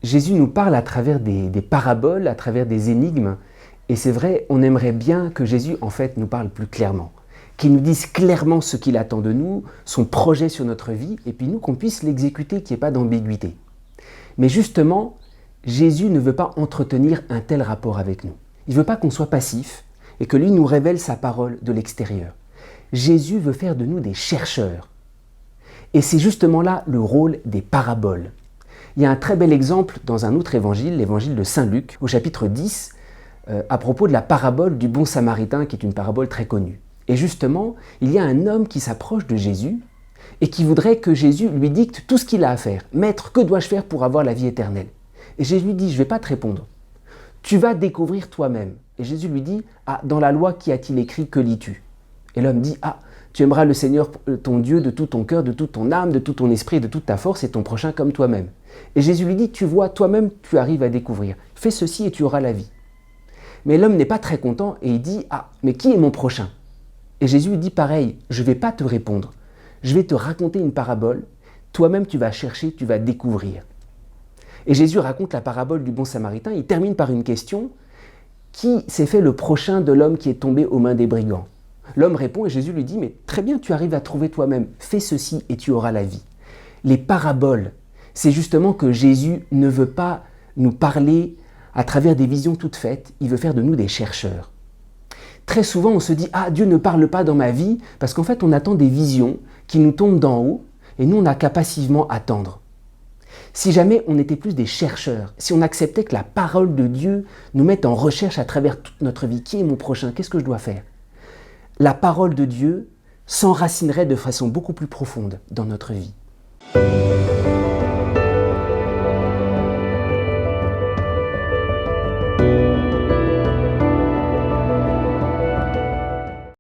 Jésus nous parle à travers des paraboles, à travers des énigmes. Et c'est vrai, on aimerait bien que Jésus, en fait, nous parle plus clairement. Qu'il nous dise clairement ce qu'il attend de nous, son projet sur notre vie, et puis nous, qu'on puisse l'exécuter, qu'il n'y ait pas d'ambiguïté. Mais justement, Jésus ne veut pas entretenir un tel rapport avec nous. Il ne veut pas qu'on soit passif et que lui nous révèle sa parole de l'extérieur. Jésus veut faire de nous des chercheurs. Et c'est justement là le rôle des paraboles. Il y a un très bel exemple dans un autre évangile, l'évangile de Saint Luc, au chapitre 10, à propos de la parabole du bon samaritain, qui est une parabole très connue. Et justement, il y a un homme qui s'approche de Jésus et qui voudrait que Jésus lui dicte tout ce qu'il a à faire. « Maître, que dois-je faire pour avoir la vie éternelle ?» Et Jésus lui dit « Je ne vais pas te répondre. Tu vas découvrir toi-même. » Et Jésus lui dit « Ah, dans la loi, qu'y a-t-il écrit? Que lis-tu » Et l'homme dit « Ah, tu aimeras le Seigneur ton Dieu de tout ton cœur, de toute ton âme, de tout ton esprit, de toute ta force et ton prochain comme toi-même. » Et Jésus lui dit « Tu vois, toi-même, tu arrives à découvrir. Fais ceci et tu auras la vie. » Mais l'homme n'est pas très content et il dit « Ah, mais qui est mon prochain ?» Et Jésus lui dit pareil, je ne vais pas te répondre. Je vais te raconter une parabole. Toi-même, tu vas chercher, tu vas découvrir. Et Jésus raconte la parabole du bon samaritain. Il termine par une question. Qui s'est fait le prochain de l'homme qui est tombé aux mains des brigands? L'homme répond et Jésus lui dit, mais très bien, tu arrives à trouver toi-même. Fais ceci et tu auras la vie. Les paraboles, c'est justement que Jésus ne veut pas nous parler à travers des visions toutes faites. Il veut faire de nous des chercheurs. Très souvent, on se dit « Ah, Dieu ne parle pas dans ma vie » parce qu'en fait, on attend des visions qui nous tombent d'en haut et nous, on n'a qu'à passivement attendre. Si jamais on était plus des chercheurs, si on acceptait que la parole de Dieu nous mette en recherche à travers toute notre vie, qui est mon prochain? Qu'est-ce que je dois faire? La parole de Dieu s'enracinerait de façon beaucoup plus profonde dans notre vie.